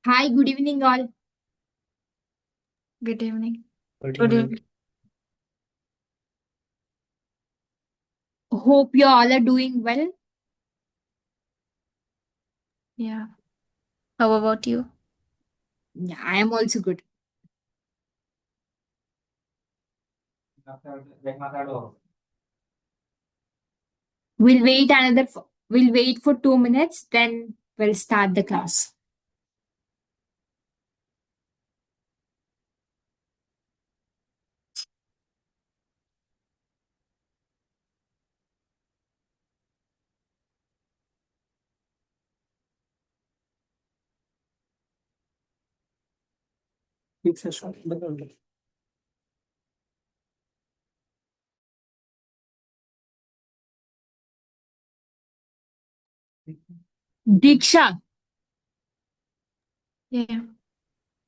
Hi, good evening, all. Good evening. Good Good evening. evening. Hope you all are doing well. Yeah. How about you? Yeah, I am also good. We'll wait for 2 minutes, then we'll start the class. Deeksha, Yeah.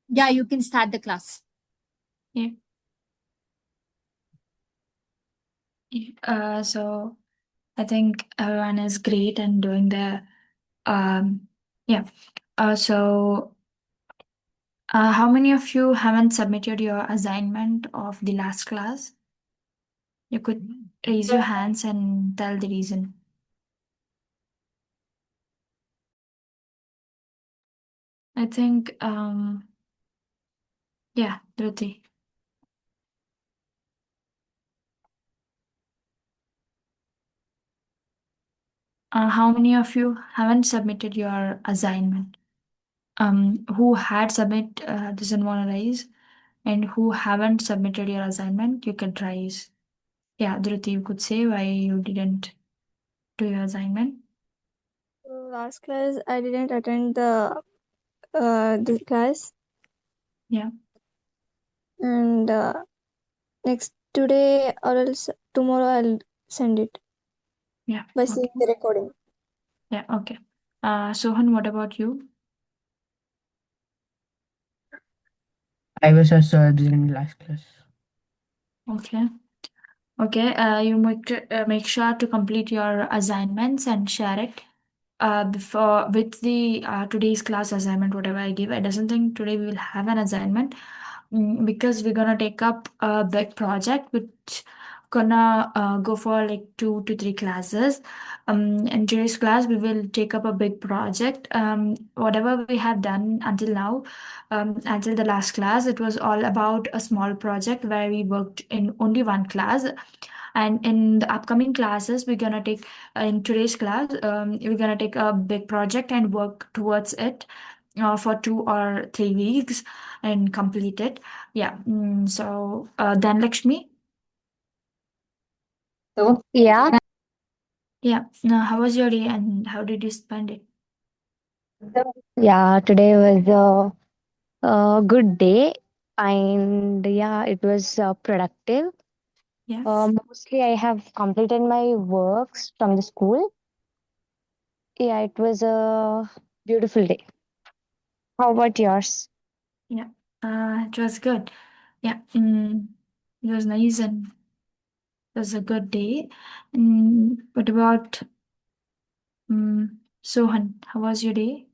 yeah, you can start the class. Yeah. Yeah. So I think everyone is great and doing their yeah. So how many of you haven't submitted your assignment of the last class? You could raise your hands and tell the reason. I think yeah, Dhruti. How many of you haven't submitted your assignment? Who had submit doesn't want to raise, and who haven't submitted your assignment, you could raise. Yeah, Dhruti, you could say why you didn't do your assignment. So last class I didn't attend the class, Yeah, and next today or else tomorrow I'll send it yeah, by seeing okay. the recording. Yeah, okay. Sohan, what about you? I was also during last class. Okay. Okay, you make sure to complete your assignments and share it before with the today's class assignment, whatever I give. I doesn't think today we will have an assignment because we're gonna take up a big project which gonna go for like 2 to 3 classes. In today's class, we will take up a big project. Whatever we have done until now, until the last class, it was all about a small project where we worked in only one class. And in the upcoming classes, we're gonna take in today's class, we're gonna take a big project and work towards it for 2 or 3 weeks and complete it. Yeah. So then Lakshmi. So, yeah, Yeah. Now, how was your day and how did you spend it? yeah, today was a good day, and yeah, it was productive. Yeah. Mostly, I have completed my works from the school. Yeah, it was a beautiful day. How about yours? Yeah. It was good. Yeah. It was nice and it was a good day. What about Sohan? How was your day?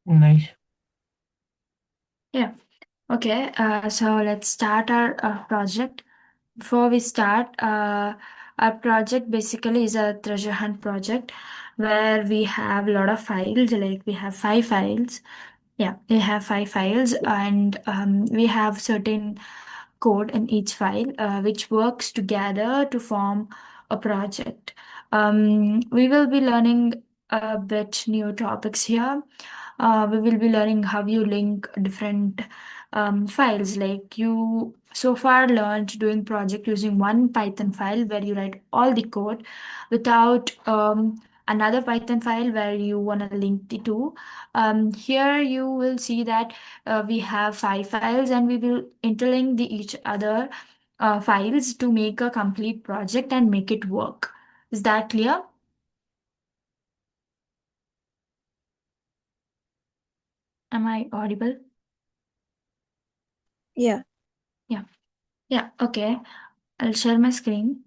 Nice. Yeah. Okay. So let's start our project. Before we start, our project basically is a treasure hunt project where we have a lot of files, like we have 5 files. Yeah, we have 5 files, and we have certain code in each file, which works together to form a project. We will be learning a bit new topics here. We will be learning how you link different files. Like you so far learned doing project using one Python file where you write all the code without another Python file where you want to link the two. Here you will see that we have 5 files and we will interlink the each other files to make a complete project and make it work. Is that clear? Am I audible? Yeah. Yeah. Yeah. Okay. I'll share my screen.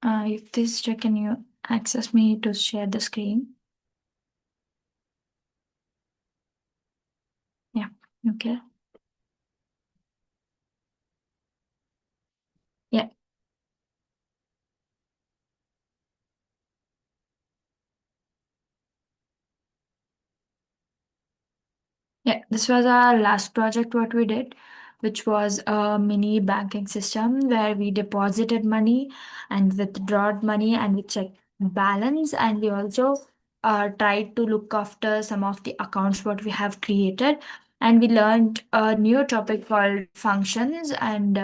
If this, can you access me to share the screen? Yeah, okay. Yeah. Yeah, this was our last project what we did, which was a mini banking system where we deposited money and withdrawed money and we checked balance, and we also tried to look after some of the accounts what we have created, and we learned a new topic called functions, and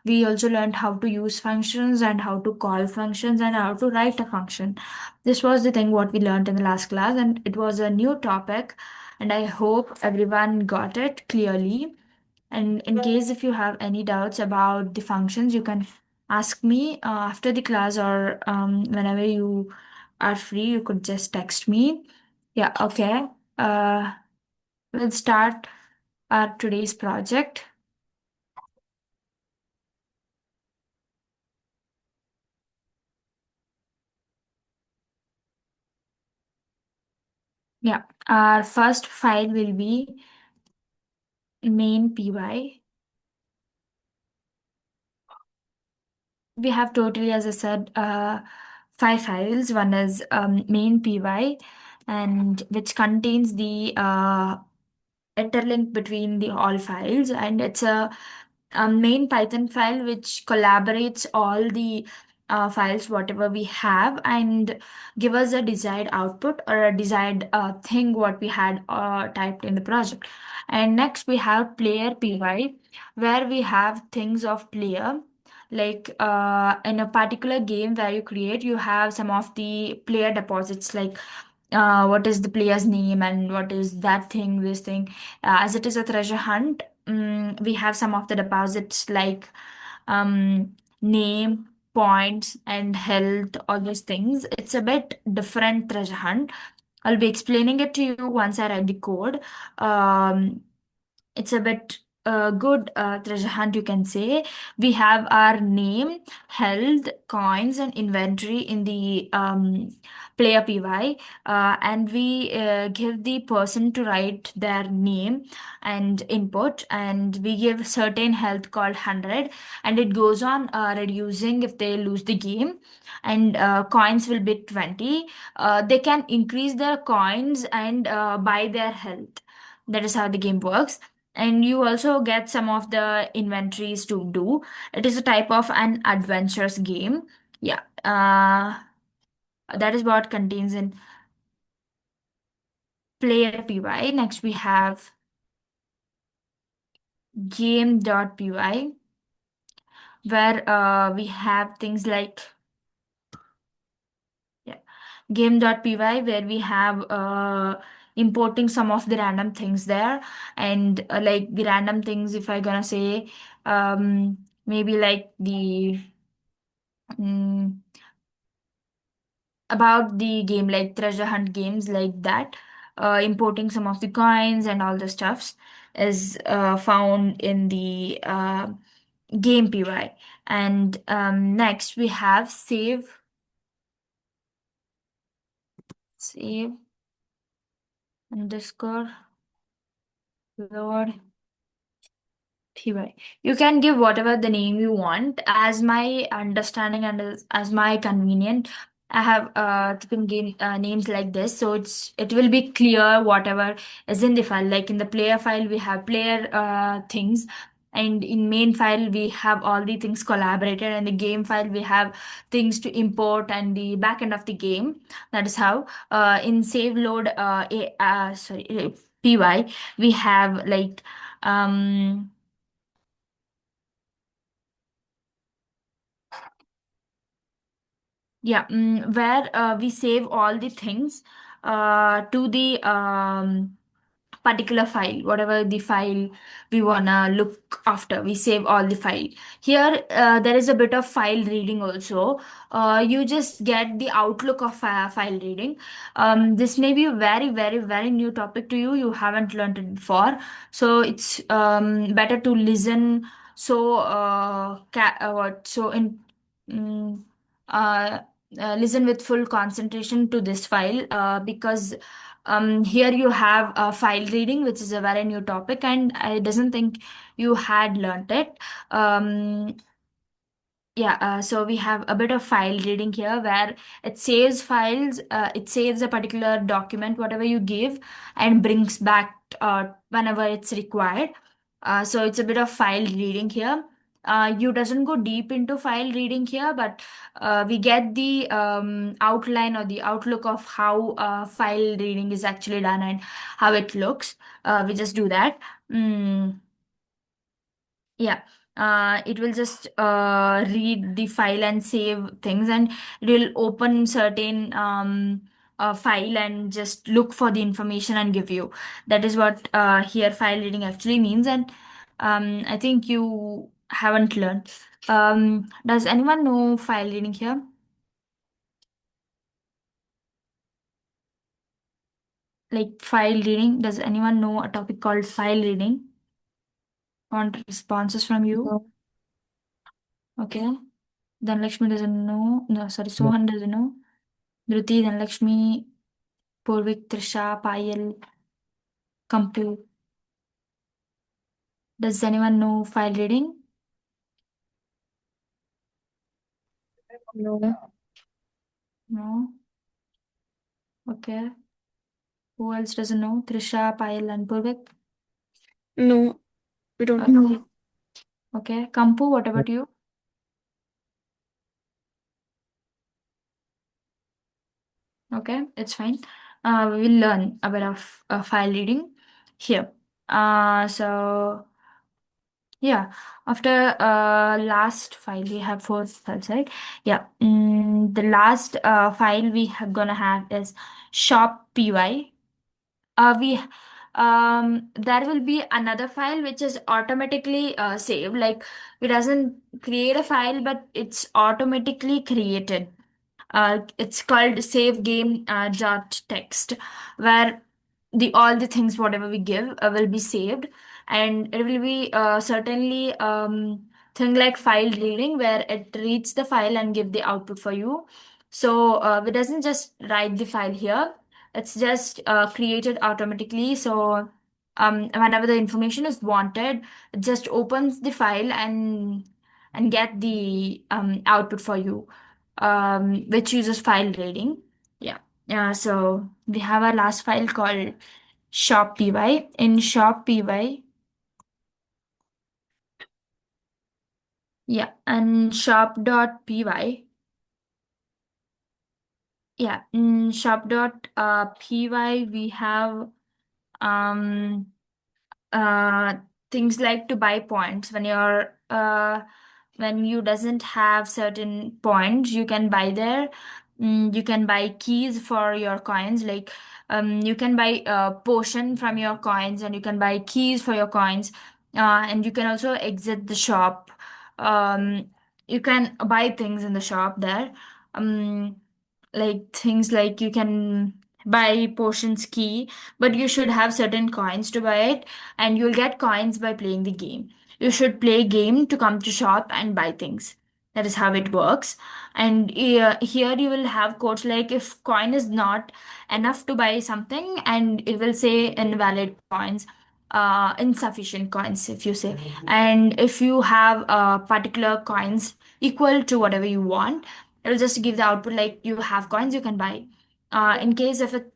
we also learned how to use functions and how to call functions and how to write a function. This was the thing what we learned in the last class, and it was a new topic, and I hope everyone got it clearly. And in case if you have any doubts about the functions, you can ask me after the class, or whenever you are free, you could just text me. Yeah, okay. Uh, we'll start our today's project. Yeah, our first file will be main py. We have totally, as I said, five files. One is main py, and which contains the interlink between the all files, and it's a main Python file which collaborates all the files whatever we have and give us a desired output or a desired thing what we had typed in the project. And next we have player py, where we have things of player, like in a particular game where you create, you have some of the player deposits, like what is the player's name and what is that thing, this thing. As it is a treasure hunt, we have some of the deposits like name, points, and health, all those things. It's a bit different treasure hunt. I'll be explaining it to you once I write the code. Um, it's a bit good treasure hunt, you can say. We have our name, health, coins, and inventory in the player py, and we give the person to write their name and input, and we give certain health called 100, and it goes on reducing if they lose the game, and coins will be 20. They can increase their coins and buy their health. That is how the game works. And you also get some of the inventories to do. It is a type of an adventurous game. Yeah, that is what contains in player py. Next we have game.py, where we have things like, yeah, game.py, where we have importing some of the random things there, and like the random things, if I gonna say, maybe like the mm, about the game, like treasure hunt games like that, importing some of the coins and all the stuffs is found in the game py. And next we have save underscore load py. You can give whatever the name you want. As my understanding and as my convenient, I have taken names like this, so it will be clear whatever is in the file. Like in the player file, we have player things, and in main file we have all the things collaborated, and the game file we have things to import and the back end of the game. That is how in save load py we have like um yeah, where we save all the things to the particular file, whatever the file we wanna look after, we save all the file. Here, there is a bit of file reading also. You just get the outlook of file reading. This may be a very, very, very new topic to you. You haven't learned it before, so it's better to listen. So, what? So in. mm uh, listen with full concentration to this file, because here you have file reading, which is a very new topic, and I doesn't think you had learned it. Um, yeah, so we have a bit of file reading here where it saves files, it saves a particular document, whatever you give, and brings back whenever it's required. So it's a bit of file reading here. You doesn't go deep into file reading here, but we get the outline or the outlook of how file reading is actually done and how it looks. We just do that. Mm. Yeah, it will just read the file and save things, and it will open certain file and just look for the information and give you. That is what here file reading actually means, and I think you haven't learned. Does anyone know file reading here? Like file reading, does anyone know a topic called file reading? Want responses from you? No. Okay. Dhanlakshmi doesn't know. No, sorry, No. Sohan doesn't know. Dhruti, Dhanlakshmi, Purvik, Trisha, Payal, Kampu. Does anyone know file reading? No. No. Okay. Who else doesn't know? Trisha, Payal, and Purvik. No, we don't Okay. know. Okay. Kampu, what about you? Okay, it's fine. We will learn a bit of file reading here. So yeah, after last file we have four files, right? Yeah. The last file we have gonna have is shop py. We There will be another file which is automatically saved. Like, it doesn't create a file, but it's automatically created. It's called save game dot text, where the all the things whatever we give will be saved, and it will be certainly thing like file reading, where it reads the file and give the output for you. So it doesn't just write the file here, it's just created automatically. So whenever the information is wanted, it just opens the file and get the output for you, which uses file reading. Yeah. So we have our last file called shop py. In shop py, yeah, and shop.py. Yeah, in shop.py we have um uh things like to buy points. When you doesn't have certain points, you can buy there. You can buy keys for your coins, like you can buy a potion from your coins, and you can buy keys for your coins, and you can also exit the shop. You can buy things in the shop there, um like things like you can buy potions key, but you should have certain coins to buy it, and you'll get coins by playing the game. You should play game to come to shop and buy things. That is how it works. And here you will have quotes like, if coin is not enough to buy something, and it will say invalid coins, insufficient coins if you say. And if you have particular coins equal to whatever you want, it'll just give the output like, you have coins, you can buy. In case if it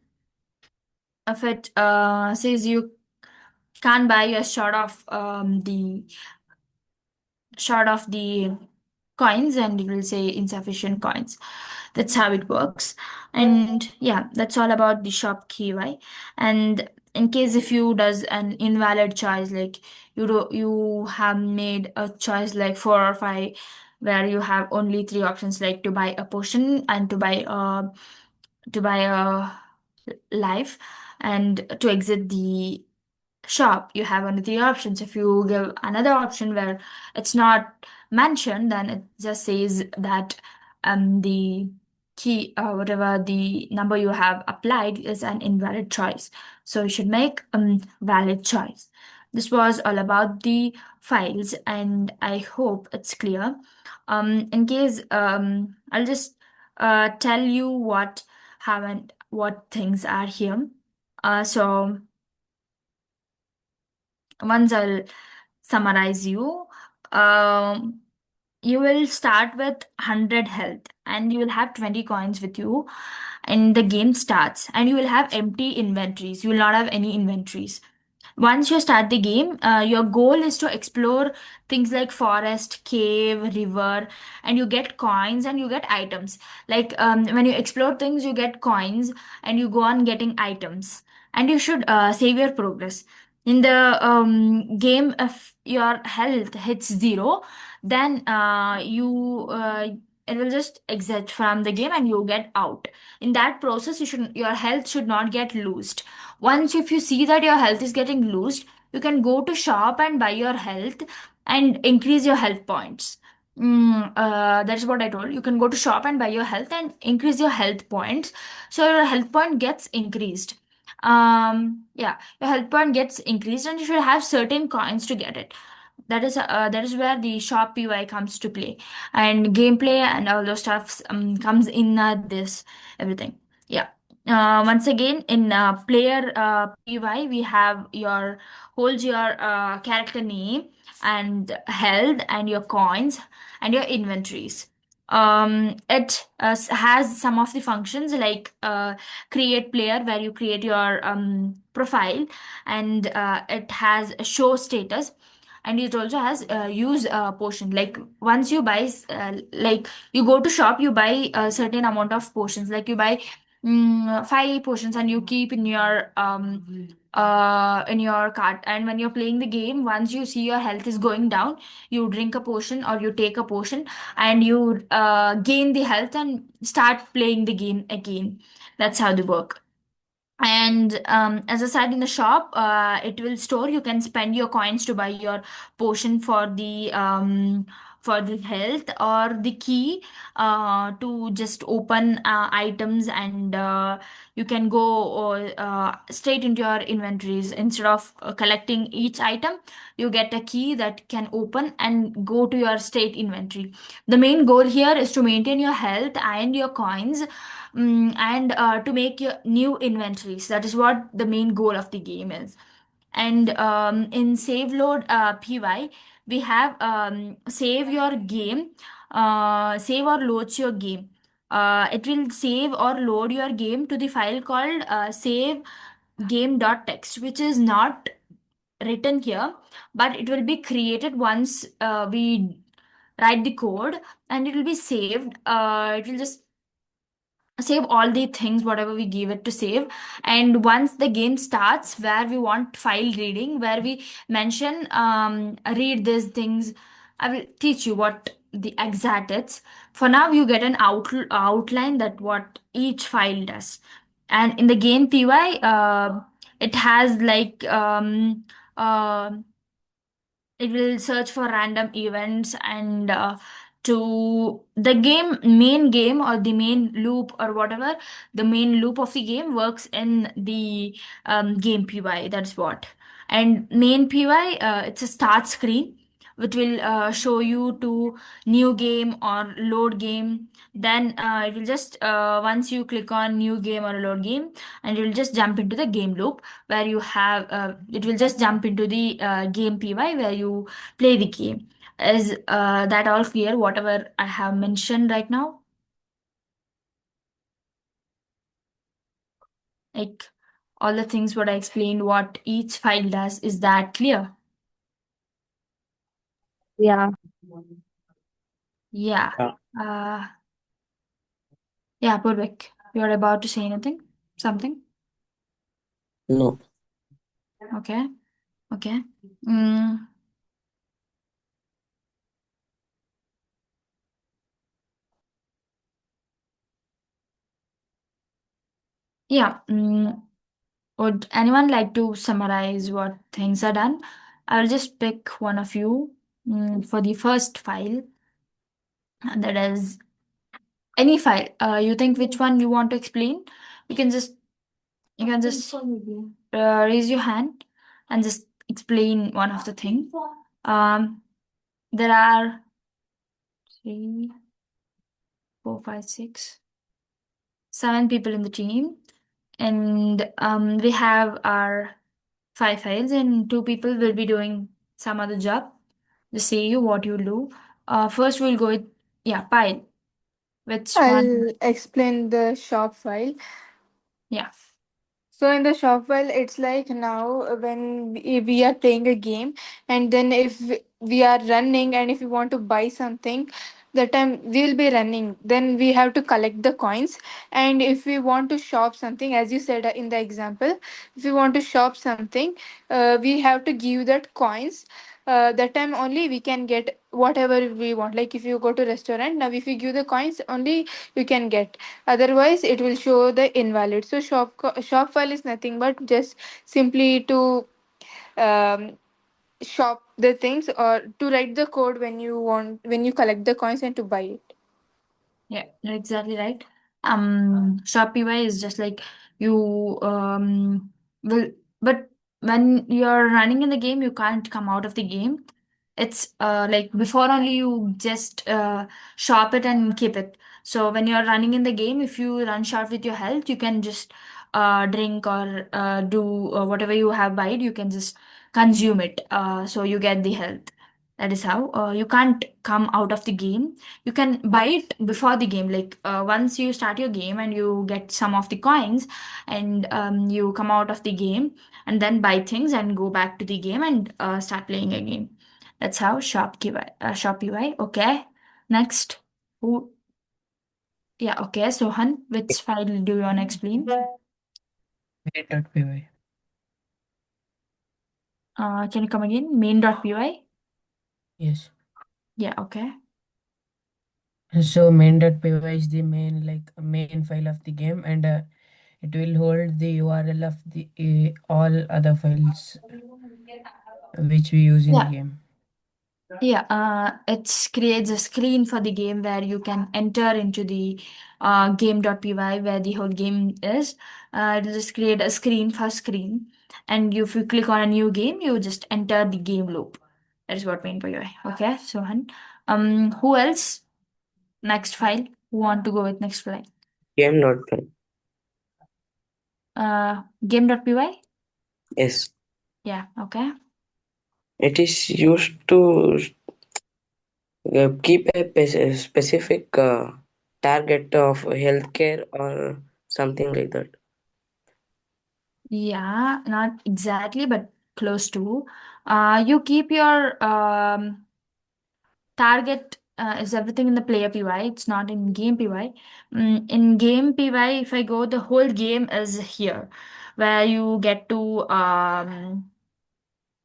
says you can't buy, you're short of the coins, and it will say insufficient coins. That's how it works. And yeah, that's all about the shop KY. And in case if you does an invalid choice, like you have made a choice like four or five, where you have only three options, like to buy a potion and to buy a life and to exit the shop, you have only three options. If you give another option where it's not mentioned, then it just says that the key, whatever the number you have applied, is an invalid choice. So you should make valid choice. This was all about the files, and I hope it's clear. In case I'll just tell you what haven't what things are here. So once I'll summarize you. Um, you will start with 100 health and you will have 20 coins with you, and the game starts and you will have empty inventories. You will not have any inventories. Once you start the game, your goal is to explore things like forest, cave, river, and you get coins and you get items. Like when you explore things, you get coins and you go on getting items. And you should save your progress. In the game, if your health hits zero, then it will just exit from the game and you get out. In that process, your health should not get lost. Once if you see that your health is getting loosed, you can go to shop and buy your health and increase your health points. That's what I told. You can go to shop and buy your health and increase your health points. So your health point gets increased. Yeah, your health point gets increased and you should have certain coins to get it. That is where the shop UI comes to play, and gameplay and all those stuff comes in this everything. Yeah. Once again, in player PY, we have your holds your character name and health and your coins and your inventories. It has some of the functions like create player, where you create your profile, and it has a show status, and it also has use potion. Like once you buy like you go to shop, you buy a certain amount of potions, like you buy 5 potions and you keep in your cart, and when you're playing the game, once you see your health is going down, you drink a potion or you take a potion and you gain the health and start playing the game again. That's how they work. And as I said, in the shop, it will store. You can spend your coins to buy your potion for the health, or the key to just open items, and you can go straight into your inventories. Instead of collecting each item, you get a key that can open and go to your state inventory. The main goal here is to maintain your health and your coins, and to make your new inventories. That is what the main goal of the game is. And in save load py, we have save your game, save or loads your game. It will save or load your game to the file called save game.txt, which is not written here, but it will be created once we write the code, and it will be saved. It will just save all the things whatever we give it to save. And once the game starts, where we want file reading, where we mention read these things, I will teach you what the exact is. For now, you get an outline that what each file does. And in the game py, it has like it will search for random events, and to the game main game, or the main loop, or whatever the main loop of the game works in the game py. That's what. And main py, it's a start screen which will show you to new game or load game. Then it will just once you click on new game or load game, and it will just jump into the game loop, where you have it will just jump into the game py, where you play the game. Is that all clear, whatever I have mentioned right now? Like all the things what I explained, what each file does, is that clear? Yeah. Yeah. Yeah. uh yeah, Purvik, you're about to say anything, something? No. Okay. Okay. mm, yeah. Would anyone like to summarize what things are done? I'll just pick one of you for the first file, and that is any file. You think which one you want to explain? You can just raise your hand and just explain one of the thing. There are 3, 4, 5, 6, 7 people in the team, and we have our 5 files, and 2 people will be doing some other job. Just say you what you do. First, we'll go with pile. Which one? I'll explain the shop file. Yeah. So in the shop file, it's like now when we are playing a game, and then if we are running, and if we want to buy something, the time we'll be running, then we have to collect the coins. And if we want to shop something, as you said in the example, if we want to shop something, we have to give that coins. That time only we can get whatever we want. Like if you go to restaurant, now if you give the coins only, you can get, otherwise it will show the invalid. So shop file is nothing but just simply to um, shop the things, or to write the code when you want, when you collect the coins and to buy it. Yeah, you're exactly right. Shop UI is just like you will, but when you're running in the game, you can't come out of the game. It's like before only you just shop it and keep it. So when you're running in the game, if you run short with your health, you can just drink or do whatever you have buyed, you can just consume it. So you get the health. That is how you can't come out of the game. You can buy it before the game, like once you start your game and you get some of the coins, and you come out of the game and then buy things and go back to the game and start playing again. That's how shop UI. Okay, next. Who? Yeah, okay, Sohan, which file do you want to explain? main.py. Can you come again? Main.py. Yes. Yeah, okay. So main.py is the main file of the game, and it will hold the URL of the all other files which we use in the Yeah. game. Yeah, it creates a screen for the game where you can enter into the game.py where the whole game is. It'll just create a screen for screen. And if you click on a new game, you just enter the game loop. That is what main.py. Okay, so who else? Next file. Who want to go with next file? Game.py. Game.py? Yes. Yeah, okay. It is used to keep a specific target of healthcare or something like that. Yeah, not exactly, but close to. You keep your target is everything in the player PY. It's not in game PY. In game PY, if I go, the whole game is here, where you get to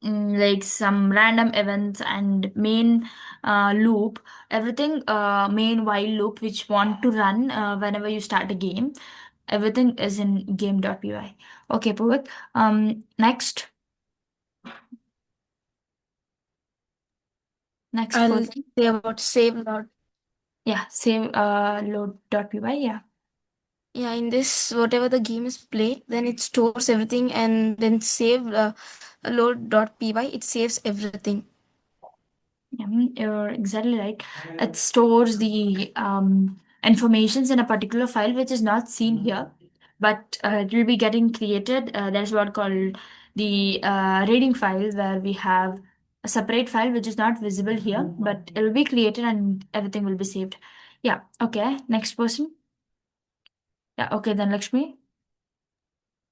like some random events and main loop, everything main while loop which want to run whenever you start a game. Everything is in game.py. Okay, Puvit. Next. Next I'll person. say about save node. Yeah, save load.py. Yeah. Yeah, in this, whatever the game is played, then it stores everything, and then save load.py, it saves everything. Yeah, you're exactly right. It stores the informations in a particular file which is not seen here, but it will be getting created. That's what called the reading file, where we have a separate file which is not visible here, but it will be created and everything will be saved. Yeah. Okay. Next person. Yeah. Okay. Then Lakshmi.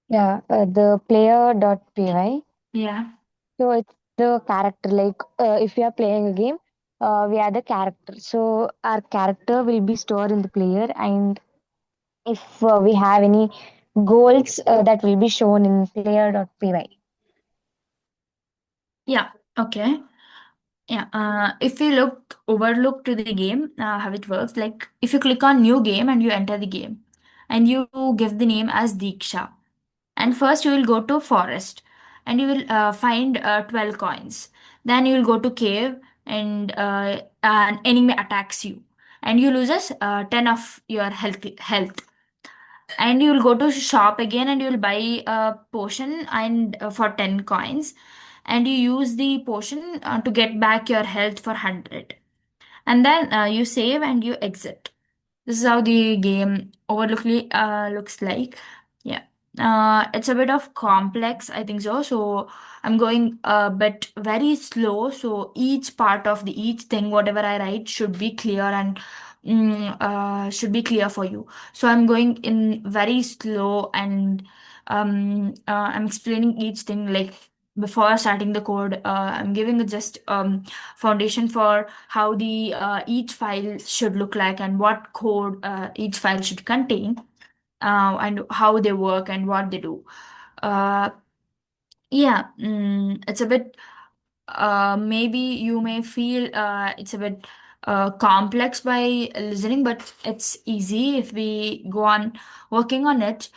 Yeah, the player.py. Yeah. So it's the character. Like if we are playing a game, we are the character. So our character will be stored in the player, and if we have any goals, that will be shown in player.py. Yeah. Okay. Yeah, if we look overlook to the game, how it works, like if you click on new game and you enter the game and you give the name as Deeksha, and first you will go to forest and you will find 12 coins. Then you will go to cave and an enemy attacks you and you loses 10 of your health. And you will go to shop again and you will buy a potion and for 10 coins, and you use the potion to get back your health for 100, and then you save and you exit. This is how the game looks like. Yeah. It's a bit of complex, I think so. So I'm going a bit very slow. So each part of each thing, whatever I write, should be clear and should be clear for you. So I'm going in very slow, and I'm explaining each thing like before starting the code. I'm giving just foundation for how the each file should look like and what code each file should contain, and how they work and what they do. Uh, yeah, it's a bit, maybe you may feel it's a bit complex by listening, but it's easy if we go on working on it.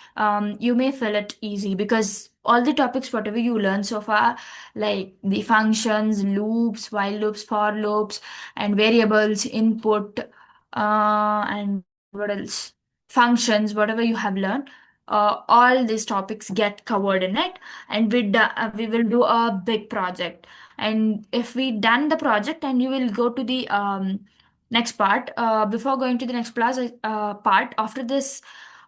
You may feel it easy because all the topics, whatever you learn so far, like the functions, loops, while loops, for loops, and variables, input, and what else? Functions, whatever you have learned, all these topics get covered in it, and we will do a big project. And if we done the project, and you will go to the next part, before going to the next part, after this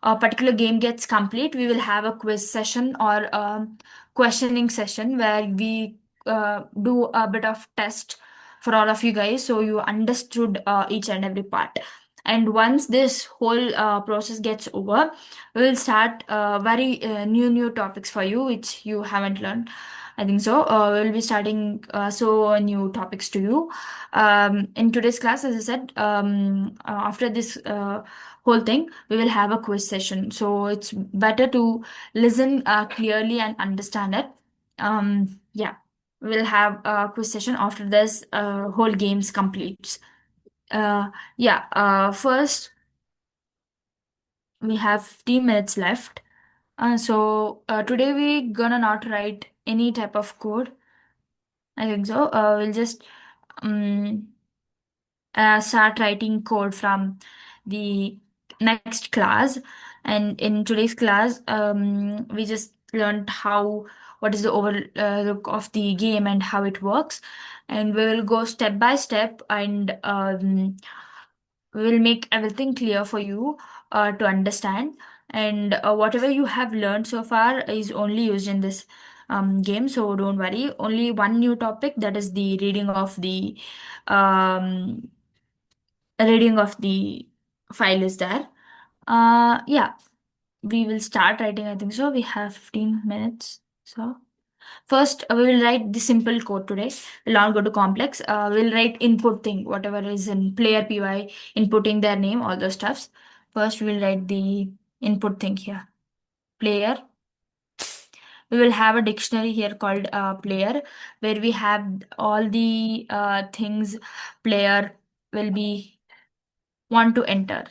particular game gets complete, we will have a quiz session or questioning session where we do a bit of test for all of you guys, so you understood each and every part. And once this whole process gets over, we will start very new topics for you which you haven't learned, I think so. We'll be starting new topics to you. In today's class, as I said, after this whole thing, we will have a quiz session. So it's better to listen clearly and understand it. Yeah, we'll have a quiz session after this whole games completes. Yeah, first we have 15 minutes left. Today we gonna not write any type of code. I think so. We'll just um, start writing code from the next class. And in today's class, we just learned what is the overlook of the game and how it works. And we will go step by step, and we will make everything clear for you to understand. And whatever you have learned so far is only used in this game, so don't worry. Only one new topic, that is the um, reading of the file is there. Yeah, we will start writing, I think so. We have 15 minutes. So first, we will write the simple code today. We'll not go to complex. We'll write input thing, whatever is in player PY, inputting their name, all those stuffs. First, we'll write the input thing here. Player. We will have a dictionary here called player, where we have all the things player will be want to enter.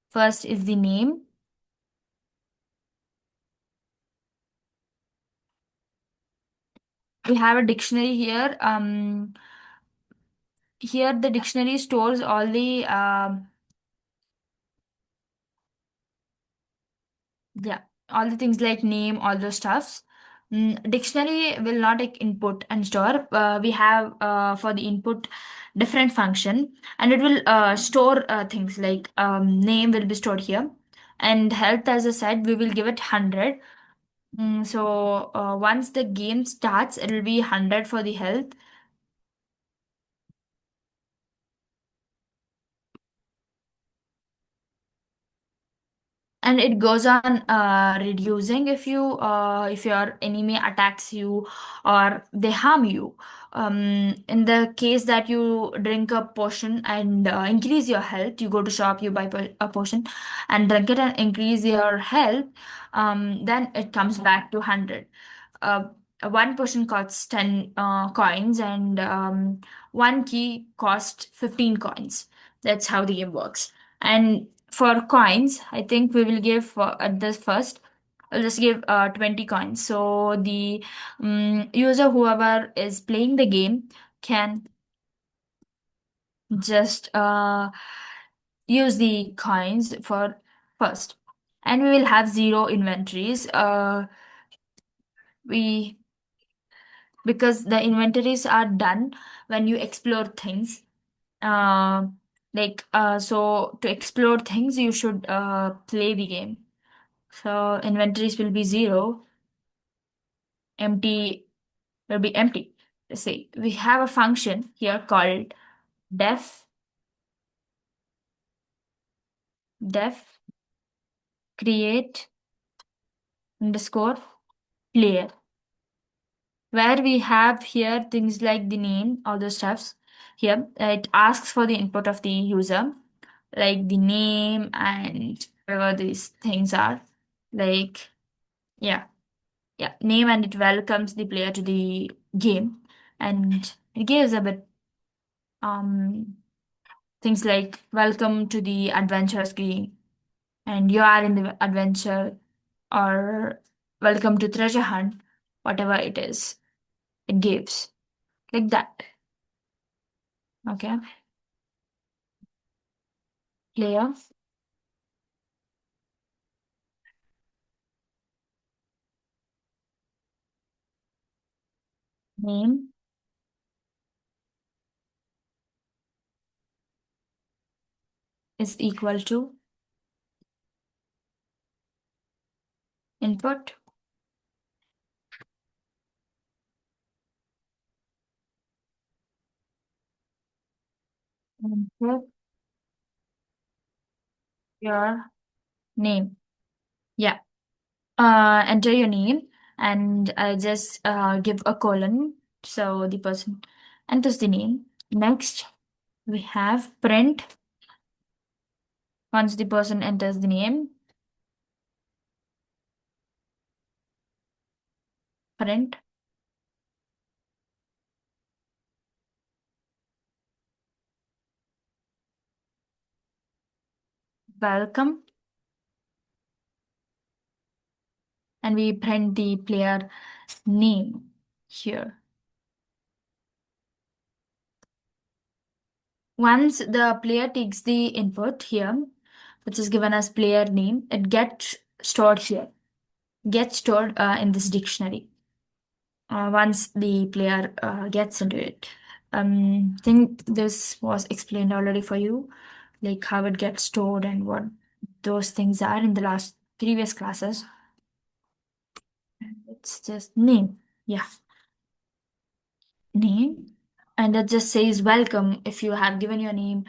First is the name. We have a dictionary here. Here the dictionary stores all the yeah, all the things like name, all those stuffs. Dictionary will not take input and store. We have for the input different function, and it will store things like name will be stored here, and health, as I said, we will give it 100. Once the game starts, it will be 100 for the health. And it goes on reducing if your enemy attacks you or they harm you. In the case that you drink a potion and increase your health, you go to shop, you buy a potion and drink it and increase your health, then it comes back to 100. uh, one potion costs 10 coins, and one key costs 15 coins. That's how the game works. And for coins, I think we will give at this first. I'll just give 20 coins. So the user, whoever is playing the game, can just use the coins for first. And we will have zero inventories. We because the inventories are done when you explore things. Uh, so to explore things, you should play the game. So inventories will be 0, empty will be empty. Let's say we have a function here called def def create underscore player, where we have here things like the name, all those stuffs. Here it asks for the input of the user, like the name and whatever these things are. Like, yeah, yeah, name, and it welcomes the player to the game, and it gives a bit things like welcome to the adventure screen, and you are in the adventure, or welcome to treasure hunt, whatever it is, it gives like that. Okay, player name is equal to input input your name. Yeah. Enter your name, and I just give a colon so the person enters the name. Next, we have print. Once the person enters the name, print welcome, and we print the player name here. Once the player takes the input here, which is given as player name, it gets stored here, gets stored in this dictionary. Once the player gets into it. I think this was explained already for you, like how it gets stored and what those things are in the last previous classes. It's just name. Yeah, name. And it just says welcome. If you have given your name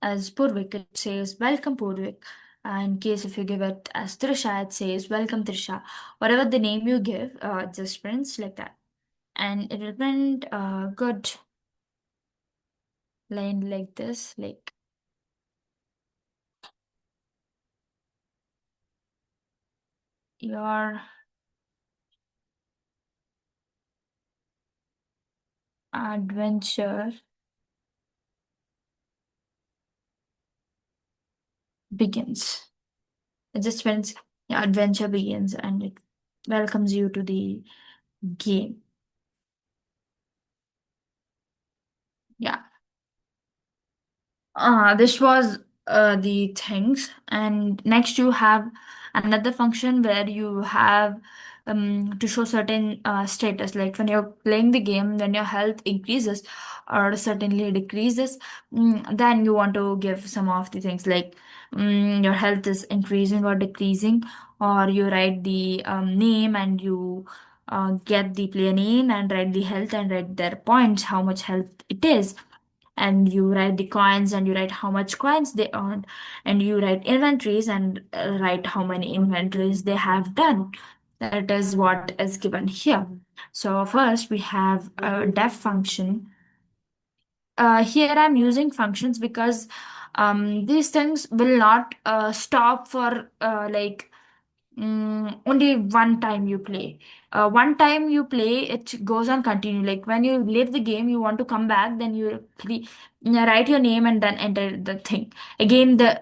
as Purvik, it says welcome Purvik. In case if you give it as Trisha, it says welcome Trisha. Whatever the name you give, it just prints like that. And it will print a good line like this, like your adventure begins. It just means your adventure begins, and it welcomes you to the game. Yeah. This was the things, and next you have another function where you have to show certain status. Like when you're playing the game, when your health increases or certainly decreases, then you want to give some of the things like your health is increasing or decreasing, or you write the name, and you get the player name and write the health and write their points, how much health it is, and you write the coins and you write how much coins they earned, and you write inventories and write how many inventories they have done. That is what is given here. So first we have a def function. Here I'm using functions because these things will not stop for only one time you play. One time you play, it goes on continue. Like when you leave the game, you want to come back, then write your name and then enter the thing. Again, the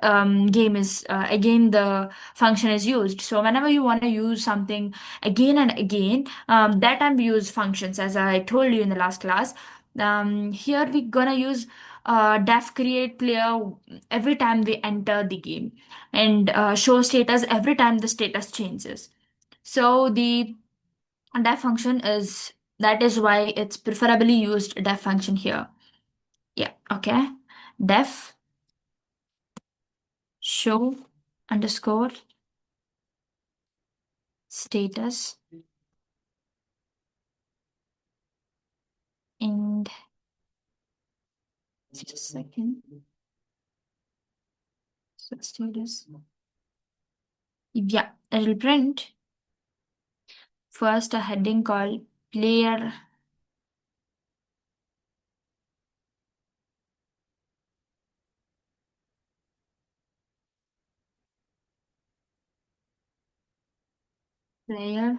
again the function is used. So whenever you want to use something again and again, that time we use functions, as I told you in the last class. Here we're gonna use def create player every time we enter the game, and show status every time the status changes. So the def function is That is why it's preferably used def function here. Yeah, okay. Def show underscore status and just a second. So status. Yeah, it'll print first a heading called player player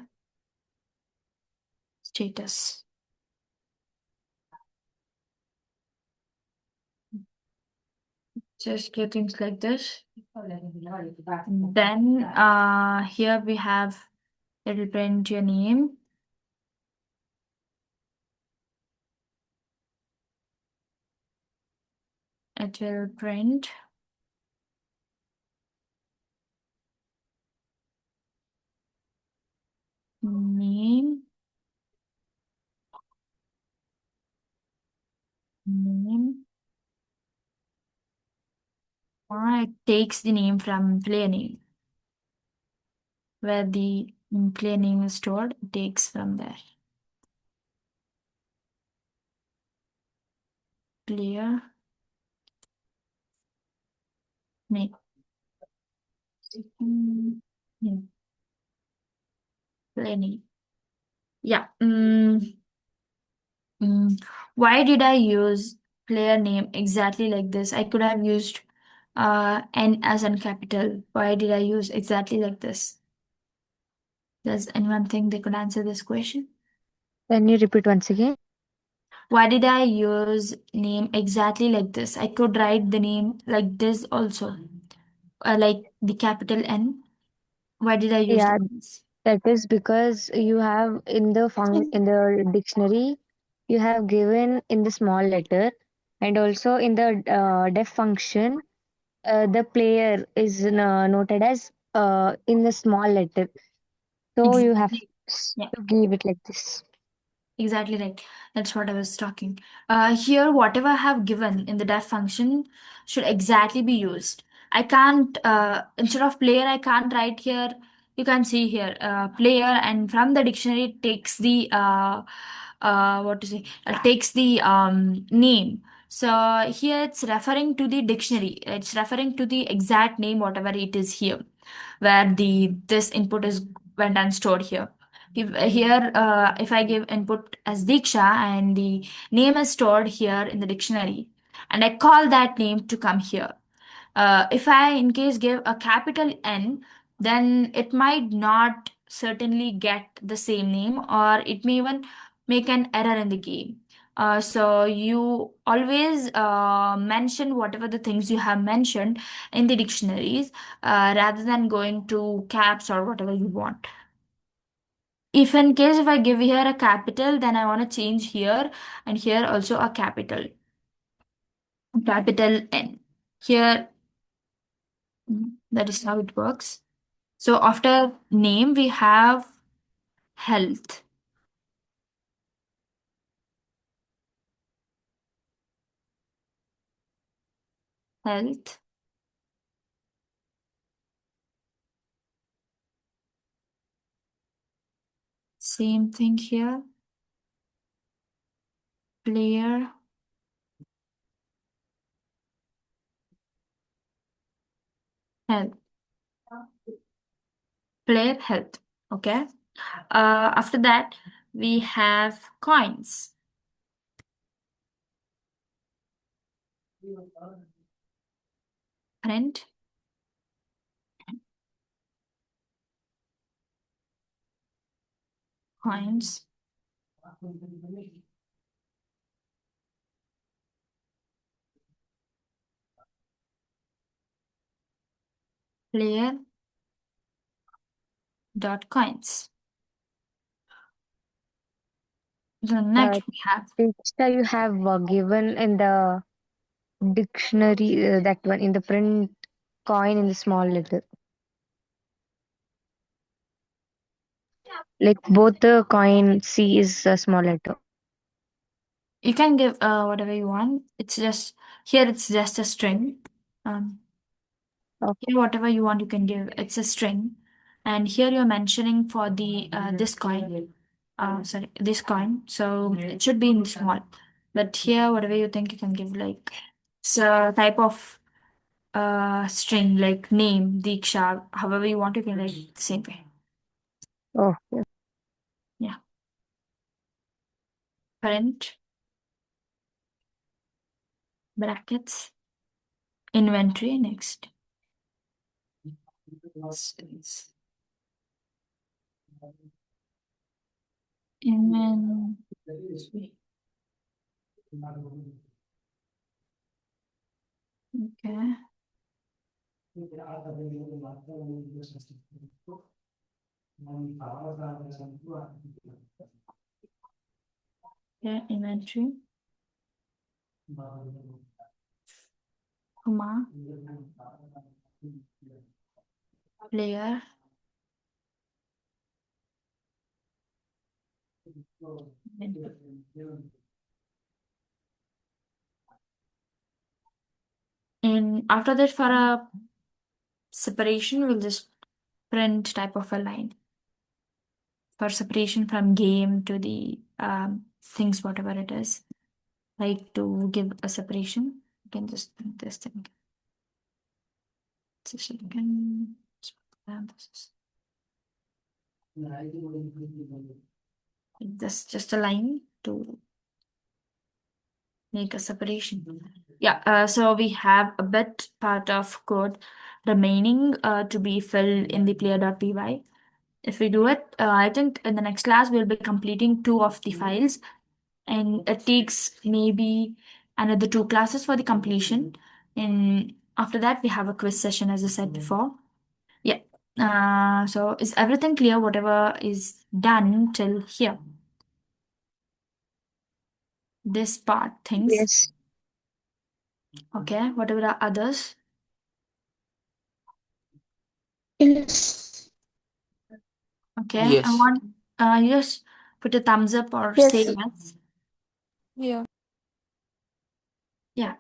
status. Just do things like this. Then here we have, it'll print your name. It will print name, name. It takes the name from player name. Where the player name is stored, it takes from there. Player name. Name. Player name. Yeah. Why did I use player name exactly like this? I could have used N as in capital. Why did I use exactly like this? Does anyone think they could answer this question? Can you repeat once again? Why did I use name exactly like this? I could write the name like this also, like the capital N. Why did I use Yeah, like this? that is because you have in the in the dictionary, you have given in the small letter, and also in the def function, the player is noted as in the small letter. So you have Exactly. Yeah. to give it like this. Exactly right. That's what I was talking. Here, whatever I have given in the def function should exactly be used. I can't, instead of player, I can't write here. You can see here, player, and from the dictionary it takes the, what to say, takes the name. So here it's referring to the dictionary. It's referring to the exact name, whatever it is here, where the this input is went and stored here. If I give input as Deeksha and the name is stored here in the dictionary, and I call that name to come here. If I in case give a capital N, then it might not certainly get the same name, or it may even make an error in the game. So you always mention whatever the things you have mentioned in the dictionaries, rather than going to caps or whatever you want. If in case if I give here a capital, then I want to change here and here also a capital N. Here, that is how it works. So after name, we have health. Health. Same thing here. Player. Health. Player health. Okay. After that, we have coins. Print. Coins. Player dot coins. So Uh, next we have Diksha, you have given in the dictionary that one in the print coin in the small letter. Like both the coin C is a small letter. You can give whatever you want. It's just here. It's just a string. Um, Okay. Here, whatever you want, you can give. It's a string, and here you're mentioning for the this coin. Sorry, this coin. So it should be in small, but here, whatever you think, you can give. Like it's a type of string, like name, Deeksha. However you want, you can write the same way. Oh, Yeah. Current brackets inventory next. Inventory. Okay. Yeah, inventory. Comma. Player. And after that, for a separation, we'll just print type of a line for separation from game to the things, whatever it is. Like to give a separation, you can just print this thing. Just a second. Parenthesis. Just a line to make a separation. Yeah, so we have a bit part of code remaining to be filled in the player.py. If we do it, I think in the next class we'll be completing 2 of the files, and it takes maybe another 2 classes for the completion. And after that, we have a quiz session, as I said before. Yeah. So is everything clear? Whatever is done till here? This part, things. yes. Okay. Whatever are others? Yes. Okay. I Yes. want you just put a thumbs up or say Yes. yes. Yeah. Yeah.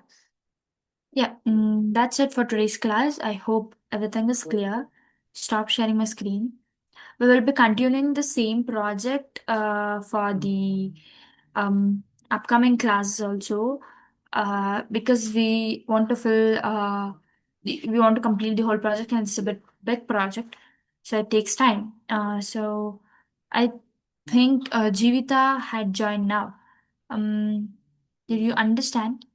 Yeah. That's it for today's class. I hope everything is clear. Stop sharing my screen. We will be continuing the same project for the um, upcoming classes also, because we want to fill we want to complete the whole project, and it's a big project, so it takes time. So I think Jivita had joined now. um did you understand?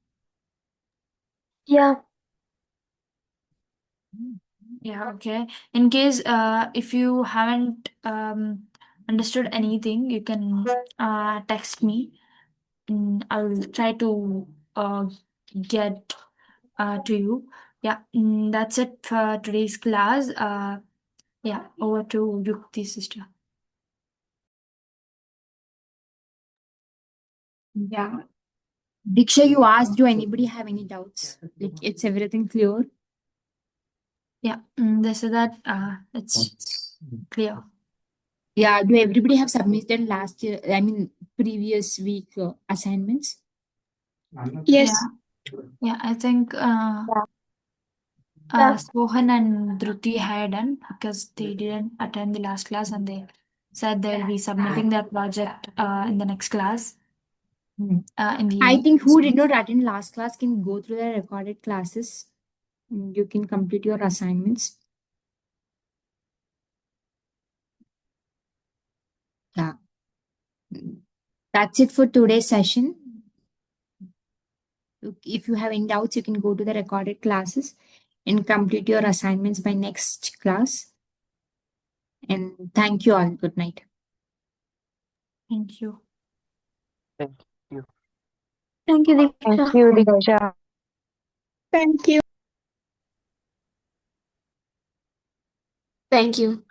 Yeah. Yeah, okay. In case if you haven't understood anything, you can text me. I'll try to get to you. Yeah, that's it for today's class. Yeah, over to Yukti, sister. Yeah. Diksha, you asked, do anybody have any doubts? Like, it's everything clear? Yeah, they said that it's clear. Yeah. Do everybody have submitted last year, I mean, previous week assignments? Yeah, Yes. yeah. I think Yeah. Sohan and Dhruti had done because they didn't attend the last class, and they said they'll be submitting their project in the next class Hmm. in the I evening. think who did not attend last class can go through the recorded classes. You can complete your assignments. Yeah. That's it for today's session. If you have any doubts, you can go to the recorded classes and complete your assignments by next class. And thank you all. Good night. Thank you. Thank you. Thank you, Thank Deeksha. you, Diksha. Thank you. Thank you.